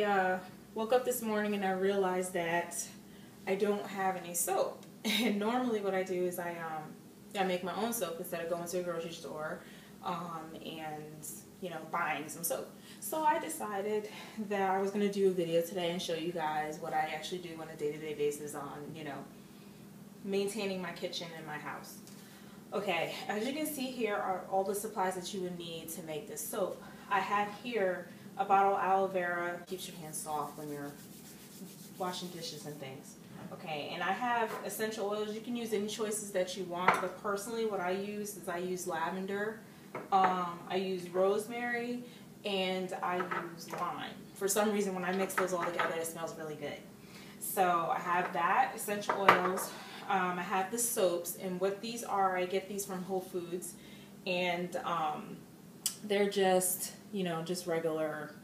I woke up this morning and I realized that I don't have any soap. And normally what I do is I make my own soap instead of going to a grocery store and buying some soap. So I decided that I was going to do a video today and show you guys what I actually do on a day-to-day basis on maintaining my kitchen and my house. Okay, as you can see here are all the supplies that you would need to make this soap. I have here a bottle of aloe vera, keeps your hands soft when you're washing dishes and things. Okay, and I have essential oils. You can use any choices that you want, but personally what I use is lavender, I use rosemary, and I use lime. For some reason when I mix those all together it smells really good. So I have that, essential oils. I have the soaps, and what these are, I get these from Whole Foods, and they're just regular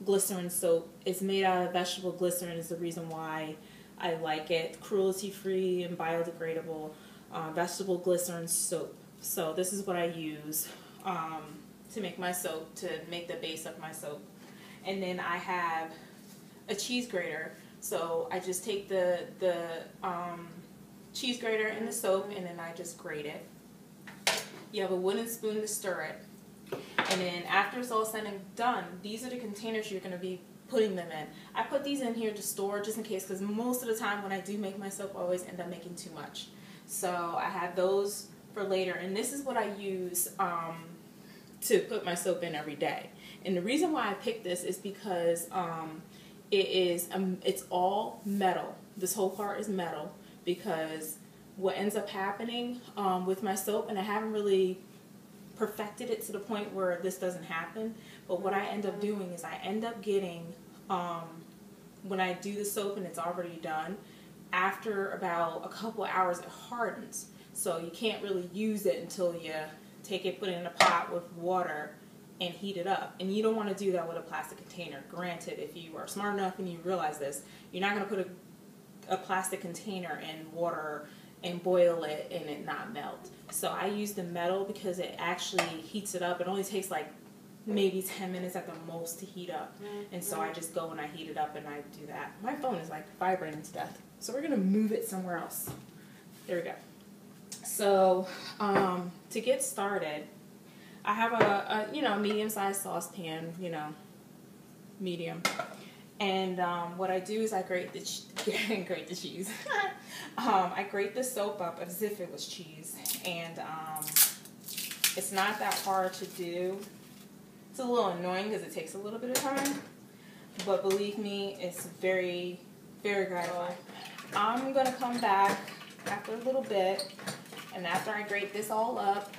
glycerin soap. It's made out of vegetable glycerin is the reason why I like it. Cruelty-free and biodegradable vegetable glycerin soap. So this is what I use to make my soap, to make the base of my soap. And then I have a cheese grater. So I just take the cheese grater in the soap and then I just grate it. You have a wooden spoon to stir it. And then after it's all said and done, these are the containers you're going to be putting them in. I put these in here to store just in case, because most of the time when I do make my soap I always end up making too much. So I have those for later, and this is what I use to put my soap in every day. And the reason why I picked this is because it's all metal. This whole part is metal, because what ends up happening with my soap, and I haven't really perfected it to the point where this doesn't happen, but what I end up doing is I end up getting, when I do the soap and it's already done, after about a couple hours it hardens, so you can't really use it until you take it, put it in a pot with water and heat it up. And you don't want to do that with a plastic container. Granted, if you are smart enough and you realize this, you're not going to put a plastic container in water and boil it and it not melt. So I use the metal because it actually heats it up. It only takes like maybe 10 minutes at the most to heat up. And so I just go and I heat it up and I do that. My phone is like vibrating to death. So we're going to move it somewhere else. There we go. So to get started, I have a medium-sized saucepan, medium. And what I do is I grate the cheese. I grate the soap up as if it was cheese, and it's not that hard to do. It's a little annoying because it takes a little bit of time, but believe me, it's very, very gratifying. I'm gonna come back after a little bit, and after I grate this all up,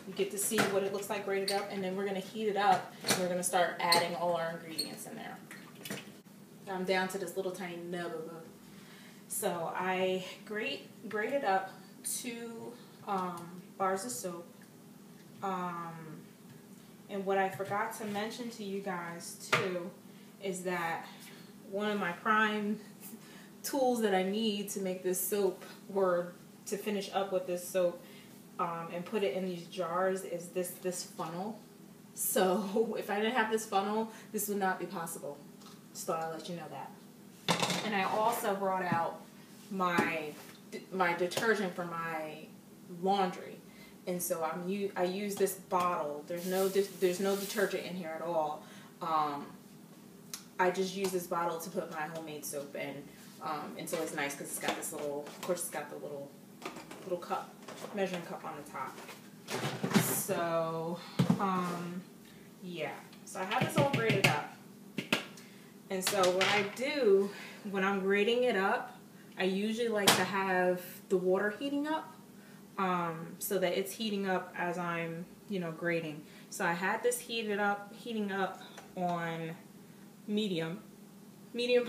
you get to see what it looks like grated up, and then we're gonna heat it up, and we're gonna start adding all our ingredients in there. I'm down to this little tiny nub of it. So I grated up 2 bars of soap. And what I forgot to mention to you guys too is that one of my prime tools that I need to make this soap, or to finish up with this soap and put it in these jars, is this funnel. So if I didn't have this funnel, this would not be possible. So I'll let you know that. And I also brought out my detergent for my laundry, and so I use this bottle. There's no detergent in here at all. I just use this bottle to put my homemade soap in, and so it's nice because it's got this little, of course it's got the little cup, measuring cup on the top. So yeah, so I have this all grated up. And so what I do when I'm grating it up, I usually like to have the water heating up, so that it's heating up as I'm, grating. So I had this heating up on medium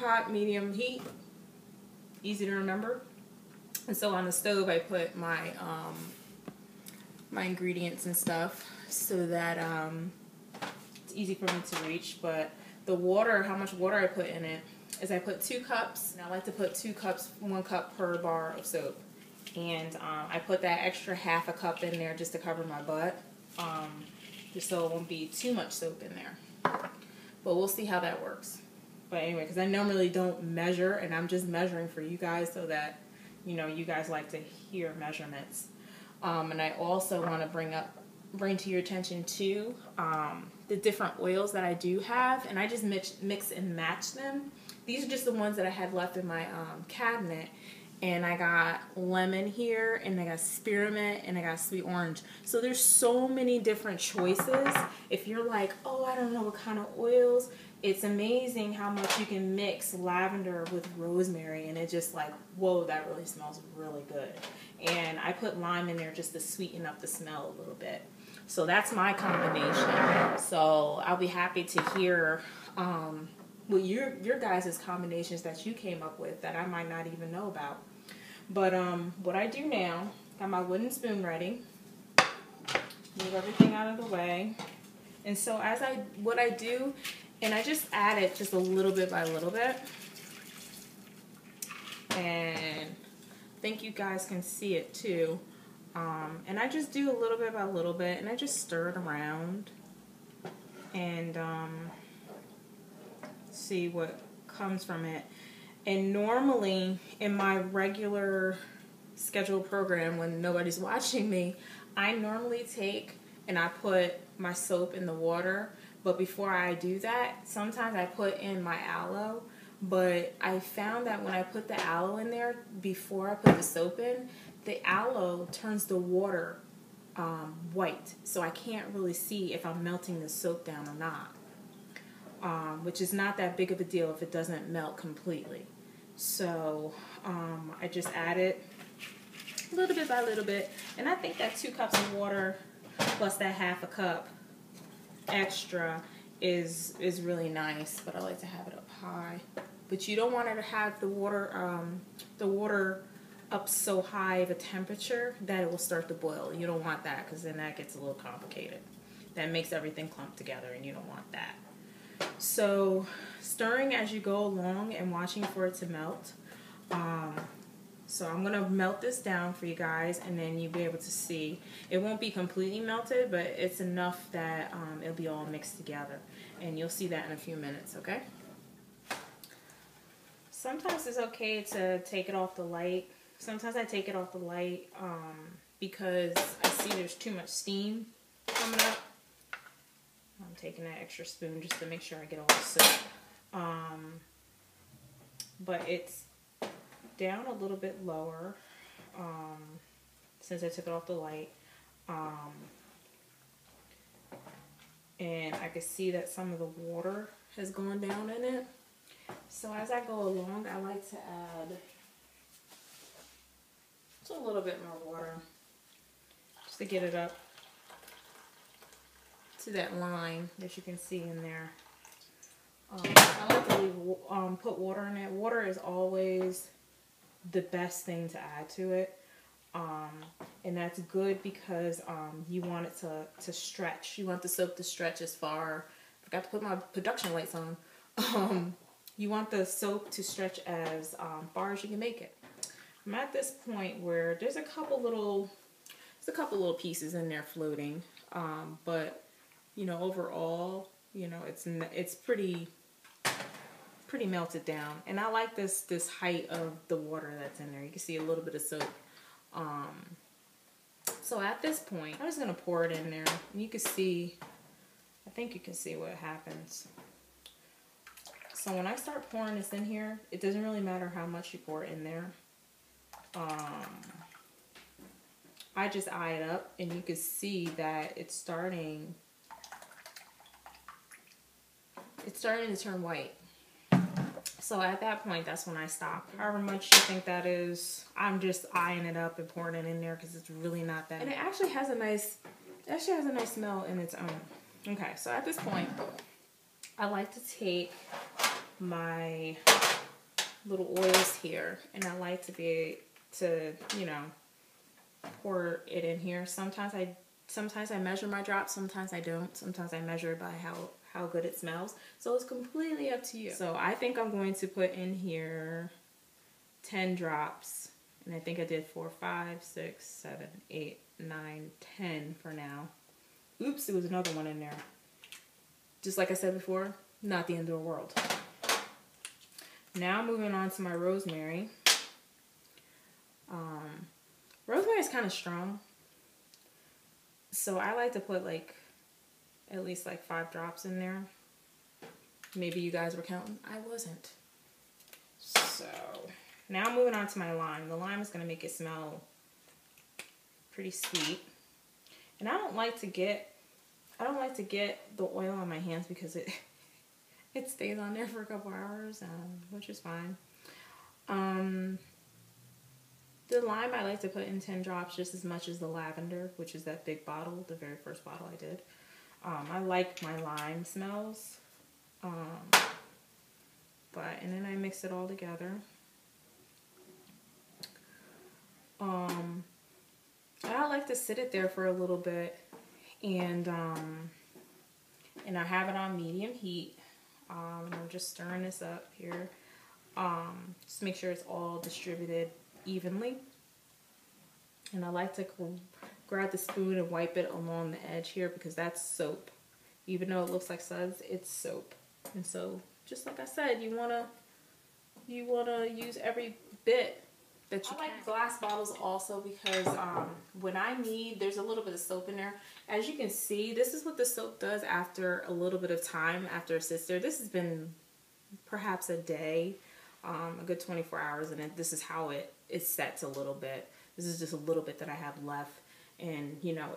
pot, medium heat, easy to remember. And so on the stove I put my my ingredients and stuff so that it's easy for me to reach. But the water, how much water I put in it, is I put 2 cups, and I like to put 2 cups, 1 cup per bar of soap. And I put that extra half a cup in there just to cover my butt, just so it won't be too much soap in there. but we'll see how that works. But anyway, because I normally don't measure, and I'm just measuring for you guys so that, you know, you guys like to hear measurements. And I also want to bring to your attention too the different oils that I do have, and I just mix and match them. These are just the ones that I had left in my cabinet, and I got lemon here, and I got spearmint, and I got sweet orange. So there's so many different choices. If you're like, oh, I don't know what kind of oils, it's amazing how much you can mix lavender with rosemary, and it's just like, whoa, that really smells really good. And I put lime in there just to sweeten up the smell a little bit. So that's my combination. So I'll be happy to hear what your guys' combinations that you came up with that I might not even know about. But what I do now, got my wooden spoon ready, move everything out of the way. And so what I do, and I just add it just a little bit by little bit. And I think you guys can see it too. And I just do a little bit by little bit, and I just stir it around and see what comes from it. And normally in my regular scheduled program when nobody's watching me, I normally take and I put my soap in the water. But before I do that, sometimes I put in my aloe. But I found that when I put the aloe in there before I put the soap in, the aloe turns the water white. So I can't really see if I'm melting the soap down or not. Which is not that big of a deal if it doesn't melt completely. So I just add it a little bit by little bit. And I think that 2 cups of water plus that half a cup extra is really nice. But I like to have it up high. But you don't want it to have the water up so high of a temperature that it will start to boil. You don't want that, because then that gets a little complicated. That makes everything clump together, and you don't want that. So stirring as you go along and watching for it to melt. So I'm going to melt this down for you guys, and then you'll be able to see. It won't be completely melted, but it's enough that it'll be all mixed together. And you'll see that in a few minutes, okay? Sometimes it's okay to take it off the light. Sometimes I take it off the light because I see there's too much steam coming up. I'm taking that extra spoon just to make sure I get all the soap. But it's down a little bit lower since I took it off the light. And I can see that some of the water has gone down in it. So as I go along, I like to add just a little bit more water just to get it up to that line that you can see in there. I like to put water in it. Water is always the best thing to add to it. And that's good because you want it to stretch. You want the soap to stretch as far. I forgot to put my production lights on. You want the soap to stretch as far as you can make it. I'm at this point where there's a couple little pieces in there floating, but you know, overall, you know, it's pretty melted down. And I like this height of the water that's in there. You can see a little bit of soap. So at this point, I'm just gonna pour it in there, and you can see. I think you can see what happens. So when I start pouring this in here, it doesn't really matter how much you pour in there. I just eye it up, and you can see that it's starting to turn white. So at that point, that's when I stop. However much you think that is, I'm just eyeing it up and pouring it in there because it's really not that. And it actually has a nice smell in its own. Okay, so at this point, I like to take my little oils here, and I like to be to, you know, pour it in here. Sometimes I measure my drops, sometimes I don't. Sometimes I measure it by how good it smells. So it's completely up to you. So I think I'm going to put in here 10 drops, and I think I did 4, 5, 6, 7, 8, 9, 10 for now. Oops, there was another one in there. Just like I said before, not the end of the world. Now moving on to my rosemary. Rosemary is kind of strong, so I like to put like at least like 5 drops in there. Maybe you guys were counting. I wasn't. So now moving on to my lime. The lime is going to make it smell pretty sweet. And I don't like to get the oil on my hands because it stays on there for a couple hours, which is fine. The lime I like to put in 10 drops just as much as the lavender, which is that big bottle, the very first bottle I did. I like my lime smells. And then I mix it all together. I like to sit it there for a little bit, and I have it on medium heat. And I'm just stirring this up here. Just make sure it's all distributed evenly. And I like to grab the spoon and wipe it along the edge here because that's soap. Even though it looks like suds, it's soap. And so, just like I said, you wanna use every bit that you can. I like glass bottles also because when I knead, there's a little bit of soap in there. As you can see, this is what the soap does after a little bit of time, after it sits there. This has been perhaps a day, a good 24 hours, and this is how it sets a little bit. This is just a little bit that I have left, and you know,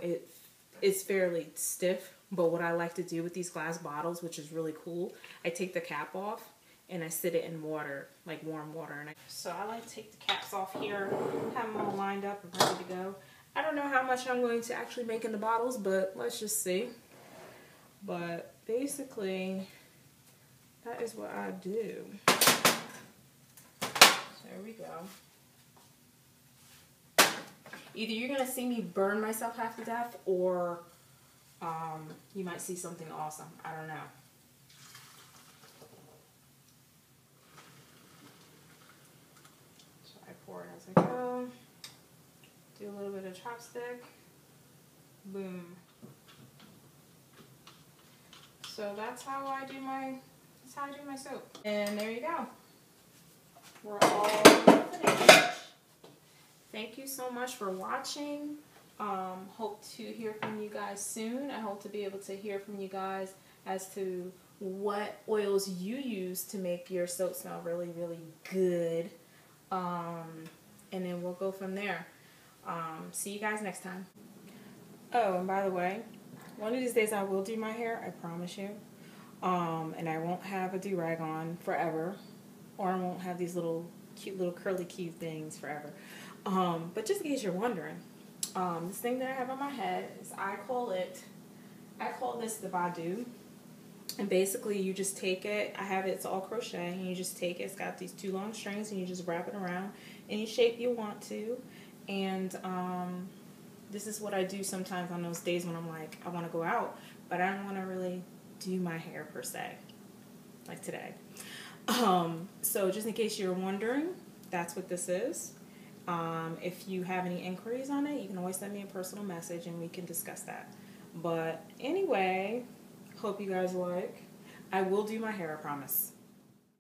it's fairly stiff. But what I like to do with these glass bottles, which is really cool, I take the cap off and I sit it in water, like warm water. So I like to take the caps off here, have them all lined up and ready to go. I don't know how much I'm going to actually make in the bottles, but let's just see. But basically, that is what I do. There we go. Either you're going to see me burn myself half to death, or you might see something awesome. I don't know. So I pour it as I go. Do a little bit of chopstick. Boom. So that's how I do my soap. And there you go. We're all finished. Thank you so much for watching. Hope to hear from you guys soon. I hope to be able to hear from you guys as to what oils you use to make your soap smell really, really good. And then we'll go from there. See you guys next time. Oh, and by the way, one of these days I will do my hair, I promise you. And I won't have a do-rag on forever. Or I won't have these little cute little curly cute things forever. But just in case you're wondering, this thing that I have on my head is, I call this the Badu. And basically you just take it, it's all crochet, and you just take it, it's got these 2 long strings, and you just wrap it around any shape you want to. And this is what I do sometimes on those days when I'm like, I want to go out, but I don't want to really do my hair per se, like today. So just in case you're wondering, that's what this is. If you have any inquiries on it, you can always send me a personal message and we can discuss that. But anyway, hope you guys like. I will do my hair, I promise.